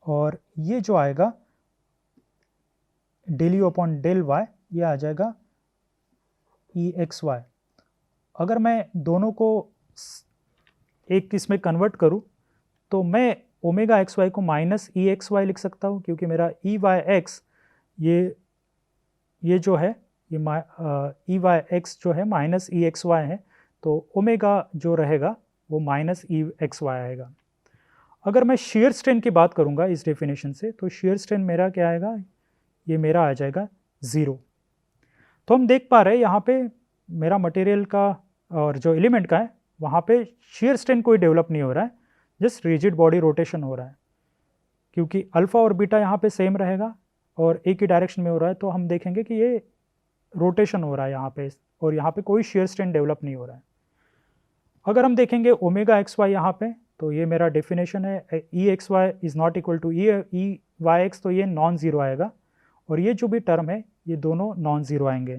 A: और ये जो आएगा del you upon del y ये आ जाएगा ई एक्स वाई। अगर मैं दोनों को एक इसमें कन्वर्ट करूँ तो मैं ओमेगा एक्स वाई को माइनस ई एक्स वाई लिख सकता हूँ, क्योंकि मेरा ई वाई एक्स ये जो है ये ई वाई एक्स जो है माइनस ई एक्स वाई है, तो ओमेगा जो रहेगा वो माइनस ई एक्स वाई आएगा। अगर मैं शेयर स्ट्रेन की बात करूँगा इस डेफिनेशन से, तो शेयर स्ट्रेन मेरा क्या आएगा, ये मेरा आ जाएगा 0। तो हम देख पा रहे हैं यहाँ पे मेरा मटेरियल का और जो एलिमेंट का है वहाँ पे शेयर स्ट्रेन कोई डेवलप नहीं हो रहा है, जस्ट रिजिड बॉडी रोटेशन हो रहा है, क्योंकि अल्फ़ा और बीटा यहाँ पे सेम रहेगा और एक ही डायरेक्शन में हो रहा है। तो हम देखेंगे कि ये रोटेशन हो रहा है यहाँ पे, और यहाँ पे कोई शेयर स्ट्रेन डेवलप नहीं हो रहा है। अगर हम देखेंगे ओमेगा एक्स वाई यहाँ पे, तो ये मेरा डेफिनेशन है E X Y is not equal to E Y x, तो ये नॉन ज़ीरो आएगा, और ये जो भी टर्म है ये दोनों नॉन ज़ीरो आएंगे।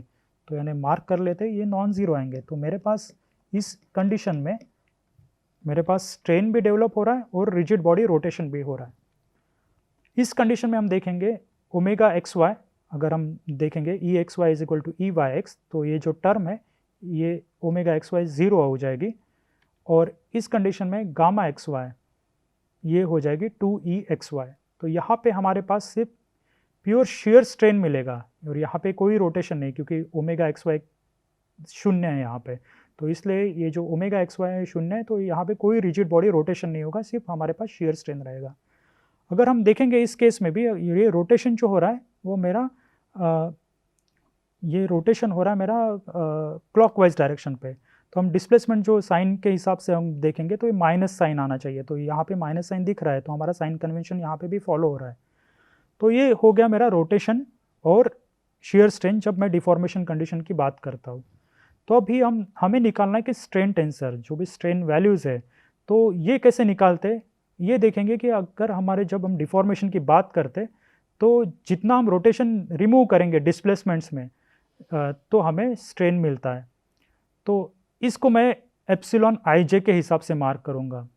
A: तो यानी मार्क कर लेते हैं ये नॉन ज़ीरो आएंगे। तो मेरे पास इस कंडीशन में मेरे पास स्ट्रेन भी डेवलप हो रहा है और रिजिड बॉडी रोटेशन भी हो रहा है। इस कंडीशन में हम देखेंगे ओमेगा एक्स वाई, अगर हम देखेंगे E X Y is equal to E Y x, तो ये जो टर्म है ये ओमेगा एक्स वाई 0 हो जाएगी, और इस कंडीशन में गामा एक्स वाई ये हो जाएगी 2e एक्स वाई। तो यहाँ पे हमारे पास सिर्फ प्योर शेयर स्ट्रेन मिलेगा और यहाँ पे कोई रोटेशन नहीं, क्योंकि ओमेगा एक्स वाई 0 है यहाँ पे। तो इसलिए ये जो ओमेगा एक्स वाई 0 है, तो यहाँ पे कोई रिजिड बॉडी रोटेशन नहीं होगा, सिर्फ हमारे पास शेयर स्ट्रेन रहेगा। अगर हम देखेंगे इस केस में भी ये रोटेशन जो हो रहा है वो मेरा ये रोटेशन हो रहा है मेरा क्लॉकवाइज डायरेक्शन पे। तो हम डिस्प्लेसमेंट जो साइन के हिसाब से हम देखेंगे तो ये माइनस साइन आना चाहिए, तो यहाँ पे माइनस साइन दिख रहा है, तो हमारा साइन कन्वेंशन यहाँ पे भी फॉलो हो रहा है। तो ये हो गया मेरा रोटेशन और shear strain जब मैं डिफॉर्मेशन कंडीशन की बात करता हूँ। तो अभी हमें निकालना है कि स्ट्रेन टेंसर जो भी स्ट्रेन वैल्यूज़ है, तो ये कैसे निकालते, ये देखेंगे कि अगर हमारे जब हम डिफॉर्मेशन की बात करते, तो जितना हम रोटेशन रिमूव करेंगे डिस्प्लेसमेंट्स में, तो हमें स्ट्रेन मिलता है। तो इसको मैं एप्सिलॉन आई जे के हिसाब से मार्क करूँगा।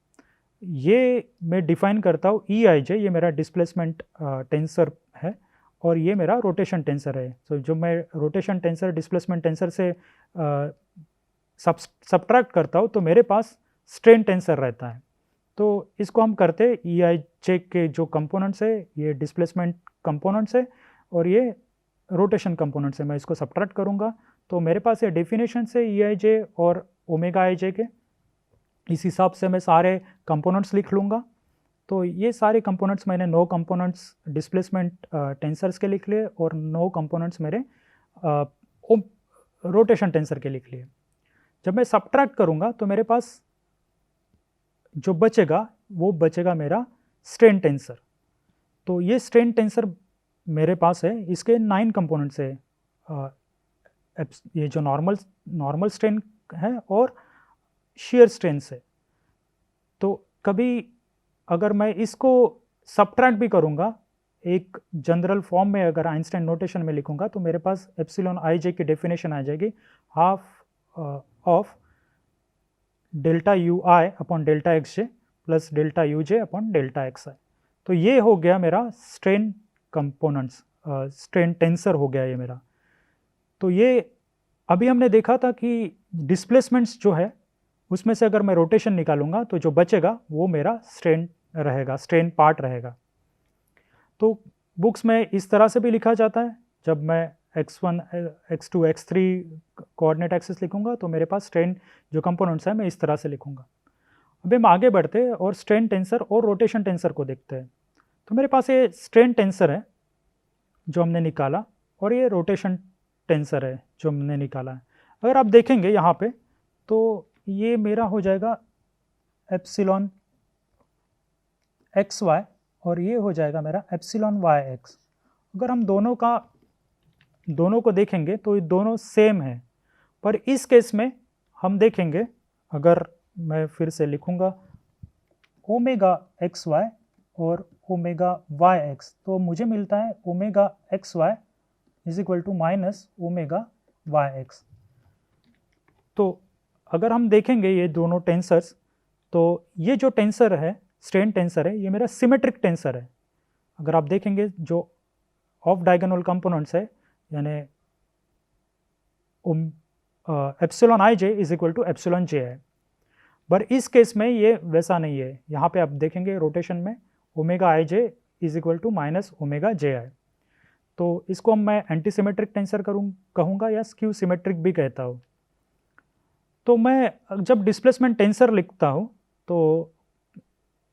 A: ये मैं डिफाइन करता हूँ ई आई जे, ये मेरा डिस्प्लेसमेंट टेंसर है और ये मेरा रोटेशन टेंसर है। तो जो मैं रोटेशन टेंसर डिस्प्लेसमेंट टेंसर से सब्ट्रैक्ट करता हूँ तो मेरे पास स्ट्रेन टेंसर रहता है। तो इसको हम करते ई आई जे के जो कंपोनेंट्स है, ये डिस्प्लेसमेंट कंपोनेंट्स है और ये रोटेशन कंपोनेंट्स है, मैं इसको सब्ट्रैक्ट करूँगा। तो मेरे पास ये डेफिनेशन है ई आई जे और ओमेगा आई जे के, इस हिसाब से मैं सारे कंपोनेंट्स लिख लूँगा। तो ये सारे कंपोनेंट्स मैंने 9 कंपोनेंट्स डिस्प्लेसमेंट टेंसर्स के लिख लिए और 9 कंपोनेंट्स मेरे रोटेशन टेंसर के लिख लिए। जब मैं सब्ट्रैक्ट करूँगा तो मेरे पास जो बचेगा वो बचेगा मेरा स्ट्रेन टेंसर। तो ये स्ट्रेन टेंसर मेरे पास है, इसके 9 कंपोनेंट्स है। ये जो नॉर्मल स्ट्रेन है और शेयर स्ट्रेन से। तो कभी अगर मैं इसको सब्ट्रैक्ट भी करूँगा, एक जनरल फॉर्म में अगर आइंस्टाइन नोटेशन में लिखूँगा तो मेरे पास एप्सिलॉन आई जे की डेफिनेशन आ जाएगी, half of delta U I upon delta X J plus delta U J upon delta X I. तो ये हो गया मेरा स्ट्रेन कंपोनेंट्स, स्ट्रेन टेंसर हो गया ये मेरा। तो ये अभी हमने देखा था कि डिस्प्लेसमेंट्स जो है उसमें से अगर मैं रोटेशन निकालूंगा तो जो बचेगा वो मेरा स्ट्रेन रहेगा, स्ट्रेन पार्ट रहेगा। तो बुक्स में इस तरह से भी लिखा जाता है, जब मैं x1, x2, x3 coordinate axis लिखूंगा तो मेरे पास स्ट्रेन जो कंपोनेंट्स है मैं इस तरह से लिखूंगा। अभी हम आगे बढ़ते हैं और स्ट्रेन टेंसर और रोटेशन टेंसर को देखते हैं। तो मेरे पास ये स्ट्रेन टेंसर है जो हमने निकाला और ये रोटेशन टेंसर है जो हमने निकाला है। अगर आप देखेंगे यहाँ पे तो ये मेरा हो जाएगा एप्सिलॉन एक्स वाई और ये हो जाएगा मेरा एप्सिलॉन वाई एक्स। अगर हम दोनों को देखेंगे तो ये दोनों सेम है, पर इस केस में हम देखेंगे, अगर मैं फिर से लिखूँगा ओमेगा एक्स वाई और ओमेगा वाई एक्स, तो मुझे मिलता है omega x Y is equal to minus omega y x. तो अगर हम देखेंगे ये दोनों टेंसर्स, तो ये जो टेंसर है स्ट्रेन टेंसर है, ये मेरा सिमेट्रिक टेंसर है। अगर आप देखेंगे जो ऑफ डायगोनल कंपोनेंट्स है, यानी epsilon I J is equal to epsilon J है, पर इस केस में ये वैसा नहीं है। यहाँ पे आप देखेंगे रोटेशन में omega I J is equal to minus omega J I. तो इसको मैं एंटी सिमेट्रिक टेंसर कहूँगा या स्क्यू सिमेट्रिक भी कहता हूँ। तो मैं जब डिस्प्लेसमेंट टेंसर लिखता हूँ तो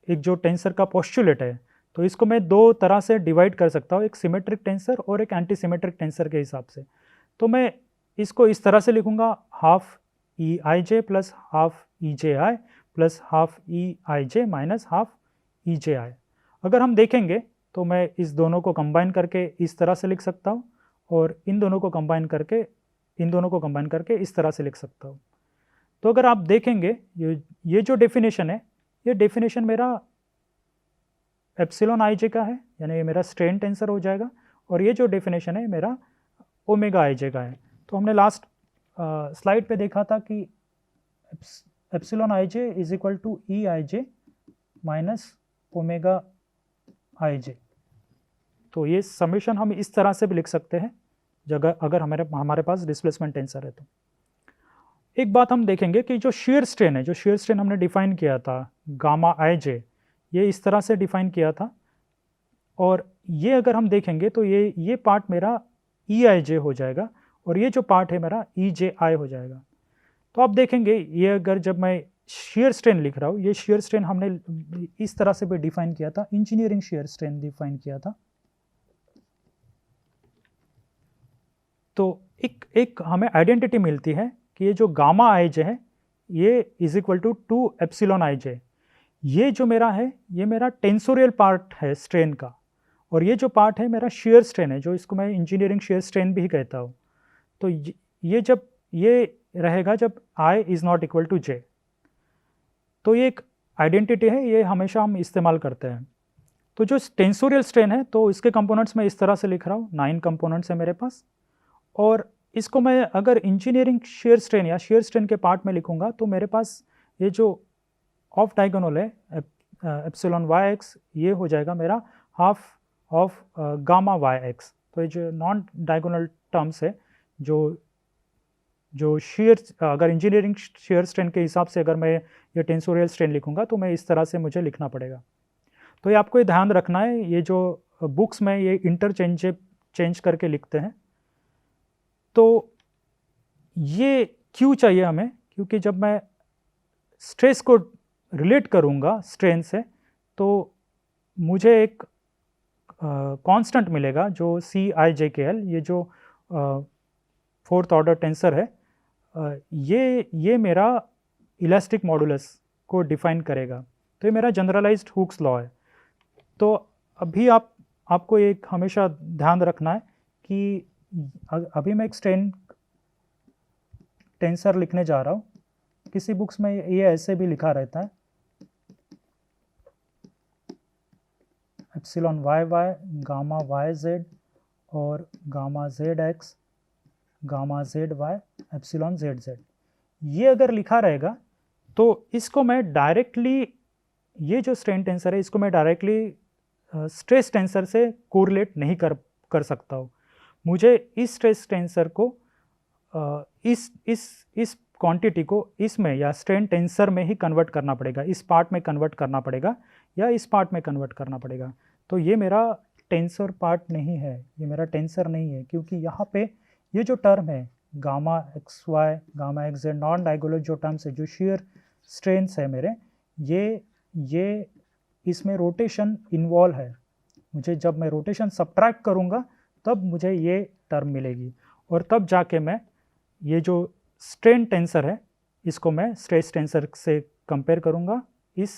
A: एक जो टेंसर का पोस्टुलेट है, तो इसको मैं 2 तरह से डिवाइड कर सकता हूँ, एक सिमेट्रिक टेंसर और एक एंटी सिमेट्रिक टेंसर के हिसाब से। तो मैं इसको इस तरह से लिखूँगा, half E I J plus half E J I plus half E I J minus half ई जे आई। अगर हम देखेंगे तो मैं इस दोनों को कंबाइन करके इस तरह से लिख सकता हूँ और इन दोनों को कंबाइन करके इस तरह से लिख सकता हूँ। तो अगर आप देखेंगे ये जो डेफिनेशन है, ये डेफिनेशन मेरा एप्सिलॉन आई जे का है, यानी ये मेरा स्ट्रेन टेंसर हो जाएगा, और ये जो डेफिनेशन है मेरा ओमेगा आई जे का है। तो हमने लास्ट स्लाइड पे देखा था कि epsilon I J is equal to E I J minus omega I J. तो ये समेशन हम इस तरह से भी लिख सकते हैं अगर हमारे पास डिस्प्लेसमेंट टेंसर है। तो एक बात हम देखेंगे कि जो शेयर स्ट्रेन है, जो शेयर स्ट्रेन हमने डिफाइन किया था गामा आई जे, ये इस तरह से डिफाइन किया था, और ये अगर हम देखेंगे तो ये पार्ट मेरा ई आई जे हो जाएगा और ये जो पार्ट है मेरा ई जे आई हो जाएगा। तो आप देखेंगे ये अगर जब मैं शेयर स्ट्रेन लिख रहा हूँ, ये शेयर स्ट्रेन हमने इस तरह से भी डिफाइन किया था, इंजीनियरिंग शेयर स्ट्रेन डिफाइन किया था। तो एक हमें आइडेंटिटी मिलती है कि ये जो गामा आई जे है ये is equal to 2 epsilon I जे। ये जो मेरा है ये मेरा टेंसोरियल पार्ट है स्ट्रेन का, और ये जो पार्ट है मेरा shear strain है, जो इसको मैं इंजीनियरिंग shear strain भी कहता हूँ। तो ये जब ये रहेगा जब I is not equal to J, तो ये एक आइडेंटिटी है, ये हमेशा हम इस्तेमाल करते हैं। तो जो टेंसोरियल स्ट्रेन है, तो इसके कंपोनेंट्स मैं इस तरह से लिख रहा हूँ, 9 कंपोनेंट्स है मेरे पास। और इसको मैं अगर इंजीनियरिंग शेयर स्ट्रेन या शेयर स्ट्रेन के पार्ट में लिखूंगा, तो मेरे पास ये जो ऑफ डायगोनल है एप्सिलॉन वाई एक्स, ये हो जाएगा मेरा half of gamma y x. तो ये जो नॉन डायगोनल टर्म्स है, जो शेयर, अगर इंजीनियरिंग शेयर स्ट्रेन के हिसाब से अगर मैं ये टेंसोरियल स्ट्रेन लिखूंगा, तो मैं इस तरह से मुझे लिखना पड़ेगा। तो ये आपको ये ध्यान रखना है, ये जो बुक्स में ये चेंज करके लिखते हैं। तो ये क्यों चाहिए हमें? क्योंकि जब मैं स्ट्रेस को रिलेट करूँगा स्ट्रेन से, तो मुझे एक कांस्टेंट मिलेगा जो CIJKL, ये जो फोर्थ ऑर्डर टेंसर है, ये मेरा इलास्टिक मॉडुलस को डिफाइन करेगा। तो ये मेरा जनरलाइज्ड हुक्स लॉ है। तो अभी आपको एक हमेशा ध्यान रखना है कि अभी मैं एक स्ट्रेन टेंसर लिखने जा रहा हूँ। किसी बुक्स में ये ऐसे भी लिखा रहता है, epsilon Y Y, gamma Y Z और gamma Z X, gamma Z Y, epsilon Z Z. ये अगर लिखा रहेगा तो इसको मैं डायरेक्टली, ये जो स्ट्रेन टेंसर है इसको मैं डायरेक्टली स्ट्रेस टेंसर से कोरिलेट नहीं कर सकता हूँ। मुझे इस स्ट्रेस टेंसर को इस क्वांटिटी को इसमें या स्ट्रेन टेंसर में ही कन्वर्ट करना पड़ेगा, इस पार्ट में कन्वर्ट करना पड़ेगा या इस पार्ट में कन्वर्ट करना पड़ेगा। तो ये मेरा टेंसर पार्ट नहीं है, ये मेरा टेंसर नहीं है, क्योंकि यहाँ पे ये जो टर्म है gamma x y, gamma x z, non diagonal जो टर्म्स है, जो शेयर स्ट्रेन्स है मेरे, ये इसमें रोटेशन इन्वॉल्व है। मुझे जब मैं रोटेशन सब्ट्रैक्ट करूँगा तब मुझे ये टर्म मिलेगी, और तब जाके मैं ये जो स्ट्रेन टेंसर है इसको मैं स्ट्रेस टेंसर से कंपेयर करूँगा इस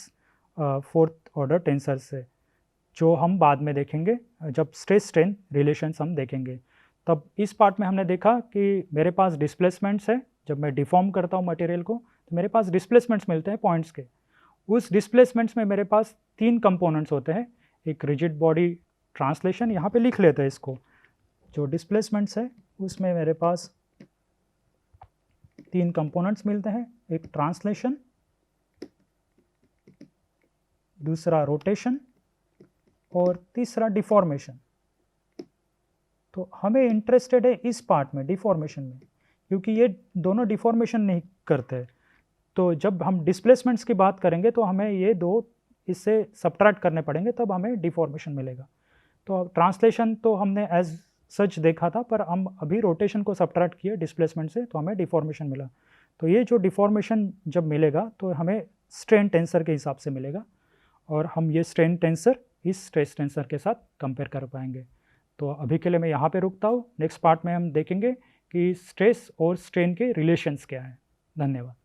A: फोर्थ ऑर्डर टेंसर से, जो हम बाद में देखेंगे जब स्ट्रेस स्ट्रेन रिलेशंस हम देखेंगे। तब इस पार्ट में हमने देखा कि मेरे पास डिस्प्लेसमेंट्स है, जब मैं डिफॉर्म करता हूँ मटेरियल को तो मेरे पास डिस्प्लेसमेंट्स मिलते हैं पॉइंट्स के। उस डिस्प्लेसमेंट्स में मेरे पास 3 कंपोनेंट्स होते हैं। एक रिजिड बॉडी ट्रांसलेशन, यहाँ पे लिख लेते हैं इसको, जो डिस्प्लेसमेंट्स है उसमें मेरे पास 3 कंपोनेंट्स मिलते हैं, एक ट्रांसलेशन, दूसरा रोटेशन और तीसरा डिफॉर्मेशन। तो हमें इंटरेस्टेड है इस पार्ट में, डिफॉर्मेशन में, क्योंकि ये दोनों डिफॉर्मेशन नहीं करते। तो जब हम डिस्प्लेसमेंट्स की बात करेंगे तो हमें ये दो इससे सब्ट्रैक्ट करने पड़ेंगे, तब हमें डिफॉर्मेशन मिलेगा। तो ट्रांसलेशन तो हमने एज सच देखा था, पर हम अभी रोटेशन को सब्ट्रैक्ट किए डिस्प्लेसमेंट से, तो हमें डिफॉर्मेशन मिला। तो ये जो डिफॉर्मेशन जब मिलेगा तो हमें स्ट्रेन टेंसर के हिसाब से मिलेगा, और हम ये स्ट्रेन टेंसर इस स्ट्रेस टेंसर के साथ कंपेयर कर पाएंगे। तो अभी के लिए मैं यहाँ पे रुकता हूँ। नेक्स्ट पार्ट में हम देखेंगे कि स्ट्रेस और स्ट्रेन के रिलेशंस क्या हैं। धन्यवाद।